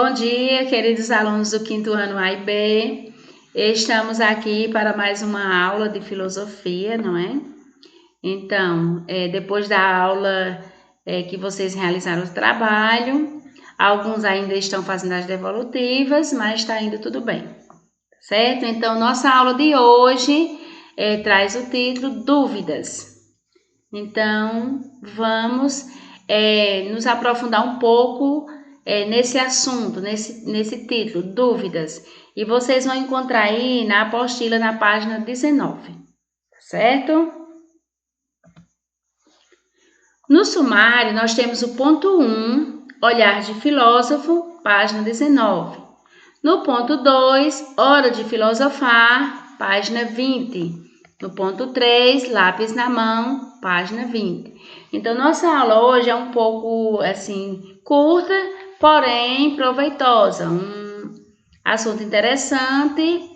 Bom dia, queridos alunos do quinto ano A e B. Estamos aqui para mais uma aula de filosofia, não é? Então, depois da aula que vocês realizaram o trabalho, alguns ainda estão fazendo as devolutivas, mas está indo tudo bem, certo? Então, nossa aula de hoje traz o título Dúvidas. Então, vamos nos aprofundar um pouco nesse assunto, nesse título, Dúvidas. E vocês vão encontrar aí na apostila, na página 19, certo? No sumário, nós temos o ponto 1, Olhar de Filósofo, página 19. No ponto 2, Hora de Filosofar, página 20. No ponto 3, Lápis na Mão, página 20. Então, nossa aula hoje é um pouco, assim, curta, porém proveitosa. Um assunto interessante,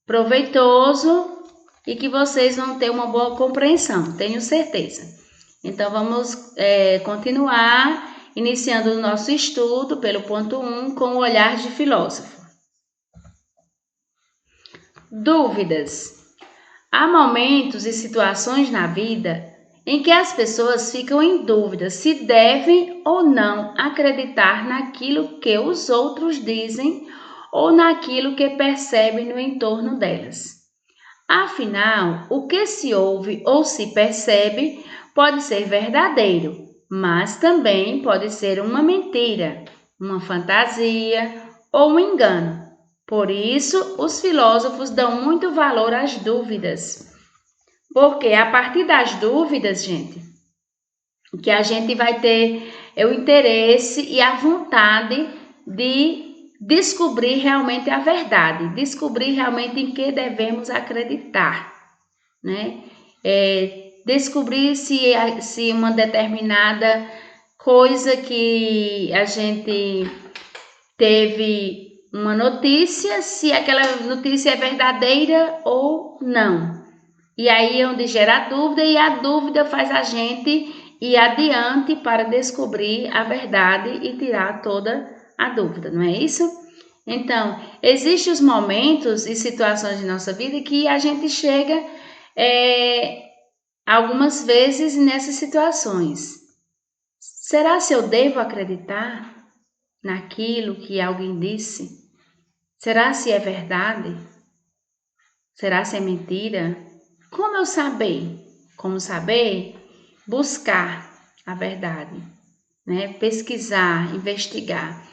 proveitoso e que vocês vão ter uma boa compreensão, tenho certeza. Então, vamos continuar iniciando o nosso estudo pelo ponto 1 com o olhar de filósofo. Dúvidas. Há momentos e situações na vida em que as pessoas ficam em dúvida se devem ou não acreditar naquilo que os outros dizem ou naquilo que percebem no entorno delas. Afinal, o que se ouve ou se percebe pode ser verdadeiro, mas também pode ser uma mentira, uma fantasia ou um engano. Por isso, os filósofos dão muito valor às dúvidas. Porque a partir das dúvidas, gente, que a gente vai ter o interesse e a vontade de descobrir realmente a verdade, descobrir realmente em que devemos acreditar, né? Descobrir se uma determinada coisa que a gente teve uma notícia, se aquela notícia é verdadeira ou não. E aí é onde gera a dúvida, e a dúvida faz a gente ir adiante para descobrir a verdade e tirar toda a dúvida, não é isso? Então, existem os momentos e situações de nossa vida que a gente chega algumas vezes nessas situações. Será se eu devo acreditar naquilo que alguém disse? Será se é verdade? Será se é mentira? Como eu saber? Como saber? Buscar a verdade, né? Pesquisar, investigar.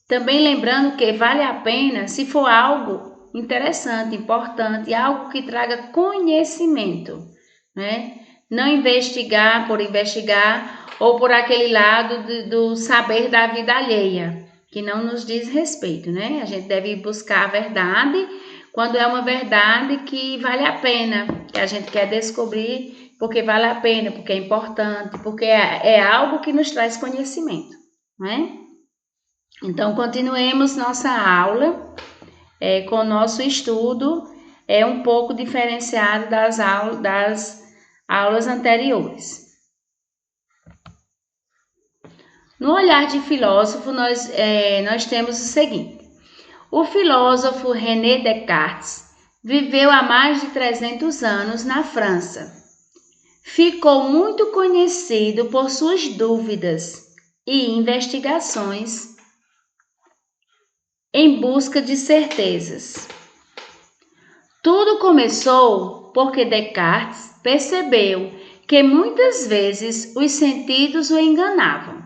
Também lembrando que vale a pena se for algo interessante, importante, algo que traga conhecimento, né? Não investigar por investigar ou por aquele lado do saber da vida alheia, que não nos diz respeito, né? A gente deve buscar a verdade quando é uma verdade que vale a pena, que a gente quer descobrir porque vale a pena, porque é importante, porque é algo que nos traz conhecimento, né? Então, continuemos nossa aula com o nosso estudo, um pouco diferenciado das aulas anteriores. No olhar de filósofo, nós temos o seguinte. O filósofo René Descartes viveu há mais de 300 anos na França. Ficou muito conhecido por suas dúvidas e investigações em busca de certezas. Tudo começou porque Descartes percebeu que muitas vezes os sentidos o enganavam.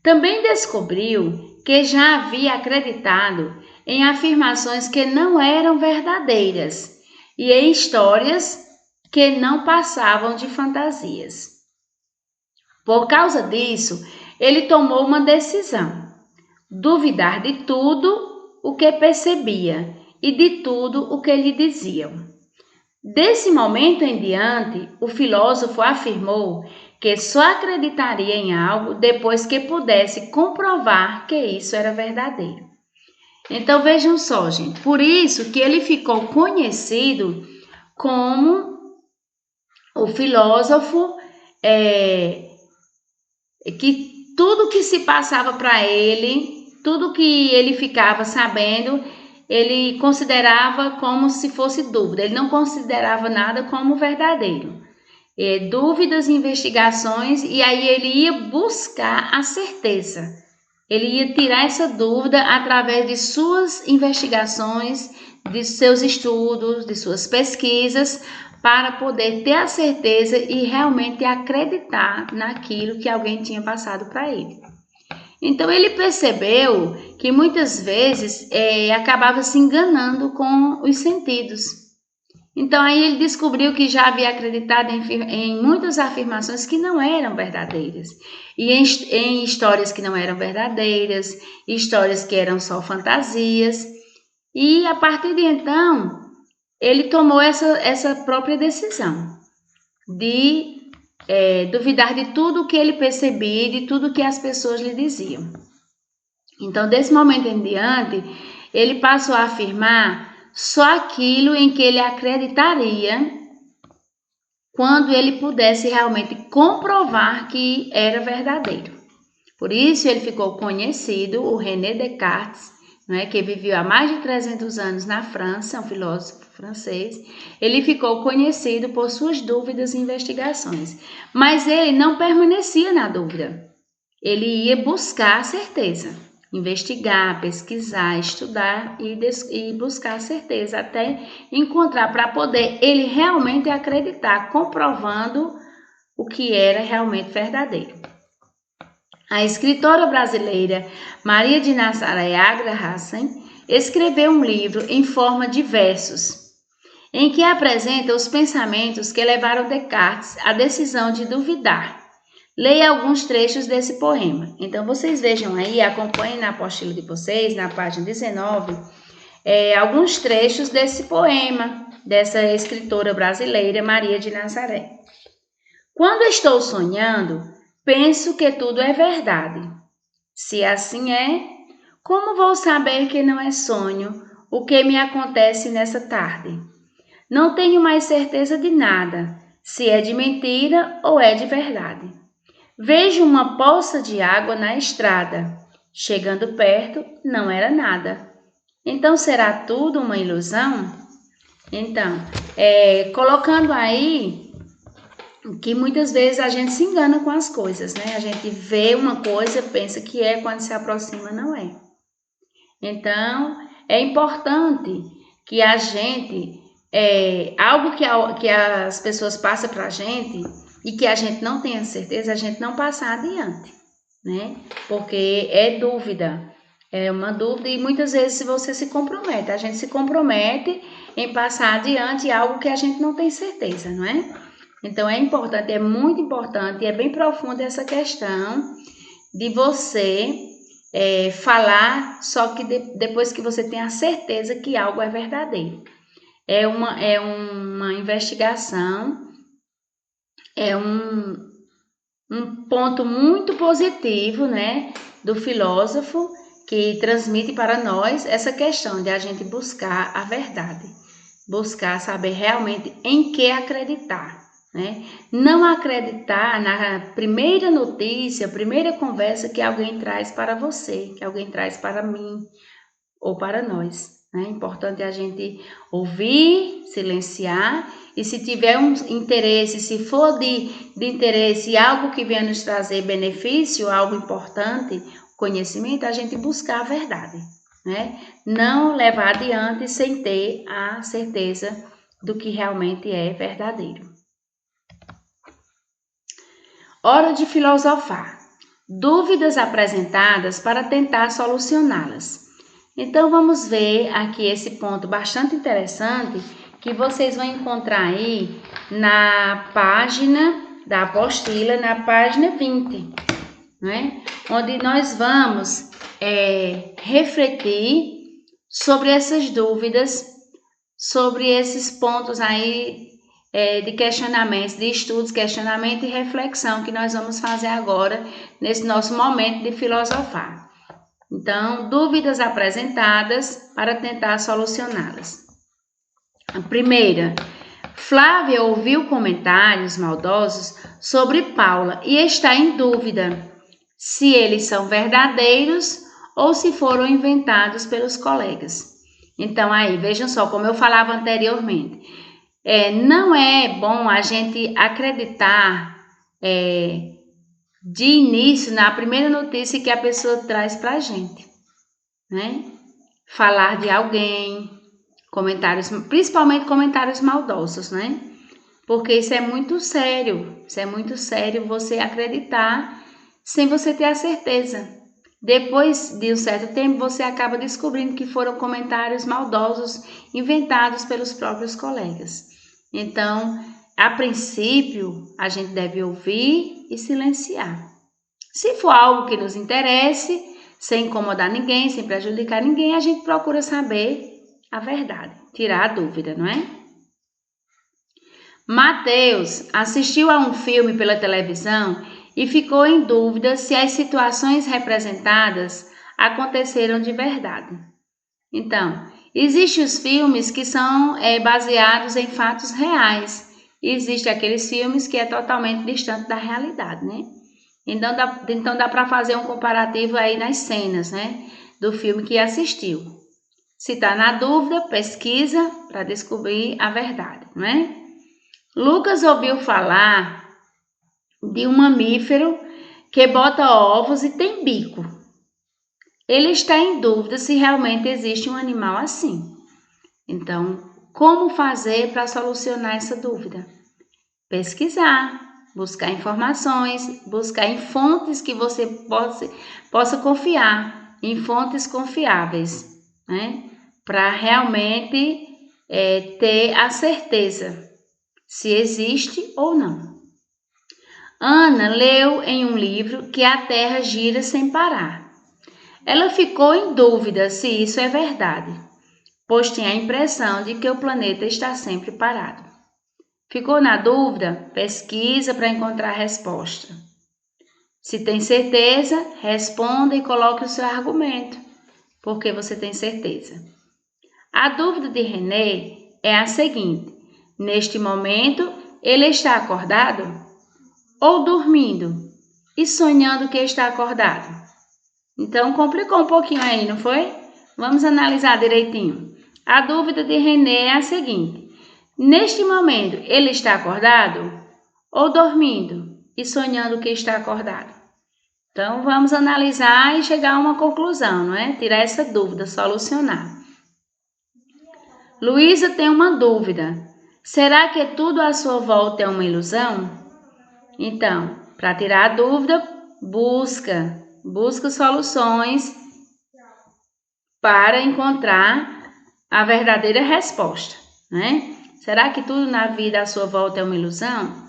Também descobriu que já havia acreditado em afirmações que não eram verdadeiras e em histórias que não passavam de fantasias. Por causa disso, ele tomou uma decisão: duvidar de tudo o que percebia e de tudo o que lhe diziam. Desse momento em diante, o filósofo afirmou que só acreditaria em algo depois que pudesse comprovar que isso era verdadeiro. Então vejam só, gente, por isso que ele ficou conhecido como o filósofo que tudo que se passava para ele, tudo que ele ficava sabendo, ele considerava como se fosse dúvida. Ele não considerava nada como verdadeiro. Dúvidas, investigações, e aí ele ia buscar a certeza. Ele ia tirar essa dúvida através de suas investigações, de seus estudos, de suas pesquisas, para poder ter a certeza e realmente acreditar naquilo que alguém tinha passado para ele. Então ele percebeu que muitas vezes acabava se enganando com os sentidos. Então aí ele descobriu que já havia acreditado em muitas afirmações que não eram verdadeiras. E em histórias que não eram verdadeiras, histórias que eram só fantasias. E a partir de então, ele tomou essa própria decisão de duvidar de tudo o que ele percebia, de tudo que as pessoas lhe diziam. Então, desse momento em diante, ele passou a afirmar só aquilo em que ele acreditaria quando ele pudesse realmente comprovar que era verdadeiro. Por isso ele ficou conhecido, o René Descartes, que viveu há mais de 300 anos na França, um filósofo francês. Ele ficou conhecido por suas dúvidas e investigações, mas ele não permanecia na dúvida. Ele ia buscar a certeza. Investigar, pesquisar, estudar e buscar certeza até encontrar para poder ele realmente acreditar, comprovando o que era realmente verdadeiro. A escritora brasileira Maria de Nazaré Agra-Hassen escreveu um livro em forma de versos, em que apresenta os pensamentos que levaram Descartes à decisão de duvidar. Leia alguns trechos desse poema. Então, vocês vejam aí, acompanhem na apostila de vocês, na página 19, alguns trechos desse poema, dessa escritora brasileira, Maria de Nazaré. Quando estou sonhando, penso que tudo é verdade. Se assim é, como vou saber que não é sonho o que me acontece nessa tarde? Não tenho mais certeza de nada, se é de mentira ou é de verdade. Vejo uma poça de água na estrada. Chegando perto, não era nada. Então, será tudo uma ilusão? Então, colocando aí que muitas vezes a gente se engana com as coisas, né? A gente vê uma coisa, pensa que é, quando se aproxima, não é. Então, é importante que a gente, algo que as pessoas passam para a gente, e que a gente não tenha certeza, a gente não passar adiante, né? Porque é dúvida, é uma dúvida e muitas vezes você se compromete, a gente se compromete em passar adiante algo que a gente não tem certeza, não é? Então é importante, é muito importante, é bem profunda essa questão de você falar, só que depois que você tem a certeza que algo é verdadeiro. É uma investigação, é um ponto muito positivo, né, do filósofo, que transmite para nós essa questão de a gente buscar a verdade, buscar saber realmente em que acreditar, né? Não acreditar na primeira notícia, primeira conversa que alguém traz para você, que alguém traz para mim ou para nós. É importante a gente ouvir, silenciar, e se tiver um interesse, se for de interesse algo que venha nos trazer benefício, algo importante, conhecimento, a gente buscar a verdade, né? Não levar adiante sem ter a certeza do que realmente é verdadeiro. Hora de filosofar. Dúvidas apresentadas para tentar solucioná-las. Então, vamos ver aqui esse ponto bastante interessante que vocês vão encontrar aí na página da apostila, na página 20, né? Onde nós vamos refletir sobre essas dúvidas, sobre esses pontos aí de questionamentos, de estudos, questionamento e reflexão que nós vamos fazer agora nesse nosso momento de filosofar. Então, dúvidas apresentadas para tentar solucioná-las. A primeira, Flávia ouviu comentários maldosos sobre Paula e está em dúvida se eles são verdadeiros ou se foram inventados pelos colegas. Então, aí, vejam só, como eu falava anteriormente, não é bom a gente acreditar de início na primeira notícia que a pessoa traz para a gente, né? Falar de alguém, comentários, principalmente comentários maldosos, né? Porque isso é muito sério você acreditar sem você ter a certeza. Depois de um certo tempo, você acaba descobrindo que foram comentários maldosos inventados pelos próprios colegas. Então, a princípio, a gente deve ouvir e silenciar. Se for algo que nos interesse, sem incomodar ninguém, sem prejudicar ninguém, a gente procura saber a verdade, tirar a dúvida, não é? Mateus assistiu a um filme pela televisão e ficou em dúvida se as situações representadas aconteceram de verdade. Então, existem os filmes que são baseados em fatos reais. E existem aqueles filmes que é totalmente distante da realidade, né? Então dá para fazer um comparativo aí nas cenas, né? Do filme que assistiu. Se está na dúvida, pesquisa para descobrir a verdade, não é? Lucas ouviu falar de um mamífero que bota ovos e tem bico. Ele está em dúvida se realmente existe um animal assim. Então, como fazer para solucionar essa dúvida? Pesquisar, buscar informações, buscar em fontes que você possa confiar, em fontes confiáveis, né? Para realmente ter a certeza se existe ou não. Ana leu em um livro que a Terra gira sem parar. Ela ficou em dúvida se isso é verdade, pois tinha a impressão de que o planeta está sempre parado. Ficou na dúvida? Pesquisa para encontrar a resposta. Se tem certeza, responda e coloque o seu argumento, porque você tem certeza. A dúvida de René é a seguinte: neste momento, ele está acordado ou dormindo e sonhando que está acordado? Então, complicou um pouquinho aí, não foi? Vamos analisar direitinho. A dúvida de René é a seguinte: neste momento, ele está acordado ou dormindo e sonhando que está acordado? Então, vamos analisar e chegar a uma conclusão, não é? Tirar essa dúvida, solucionar. Luísa tem uma dúvida. Será que tudo à sua volta é uma ilusão? Então, para tirar a dúvida, busca soluções para encontrar a verdadeira resposta, né? Será que tudo na vida à sua volta é uma ilusão?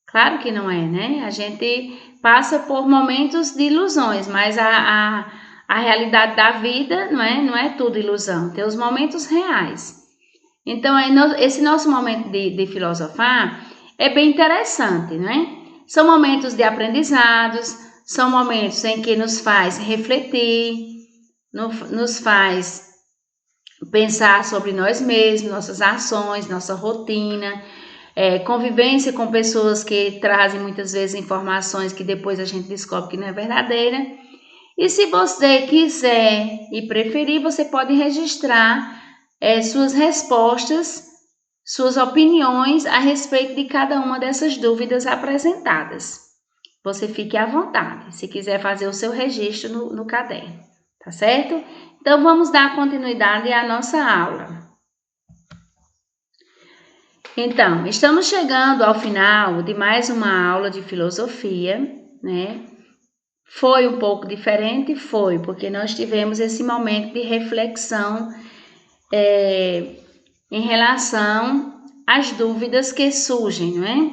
Claro que não é, né? A gente passa por momentos de ilusões, mas a realidade da vida não é tudo ilusão, tem os momentos reais. Então, esse nosso momento de filosofar é bem interessante, não é? São momentos de aprendizados, são momentos em que nos faz refletir, nos faz pensar sobre nós mesmos, nossas ações, nossa rotina, convivência com pessoas que trazem muitas vezes informações que depois a gente descobre que não é verdadeira. E se você quiser e preferir, você pode registrar suas respostas, suas opiniões a respeito de cada uma dessas dúvidas apresentadas. Você fique à vontade, se quiser fazer o seu registro no caderno, tá certo? Então, vamos dar continuidade à nossa aula. Então, estamos chegando ao final de mais uma aula de filosofia, né? Foi um pouco diferente? Foi, porque nós tivemos esse momento de reflexão em relação às dúvidas que surgem, não é?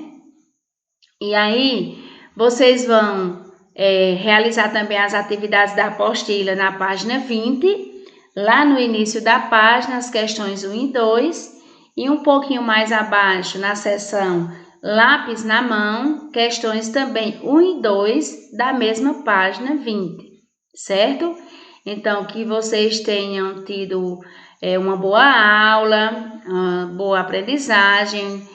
E aí, vocês vão realizar também as atividades da apostila na página 20, lá no início da página, as questões 1 e 2, e um pouquinho mais abaixo, na seção Lápis na Mão, questões também 1 e 2 da mesma página 20, certo? Então, que vocês tenham tido uma boa aula, uma boa aprendizagem,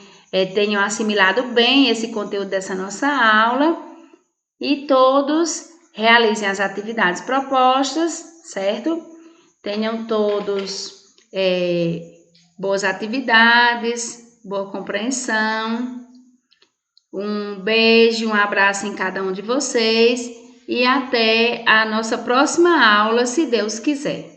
tenham assimilado bem esse conteúdo dessa nossa aula e todos realizem as atividades propostas, certo? Tenham todos boas atividades, boa compreensão. Um beijo, um abraço em cada um de vocês e até a nossa próxima aula, se Deus quiser.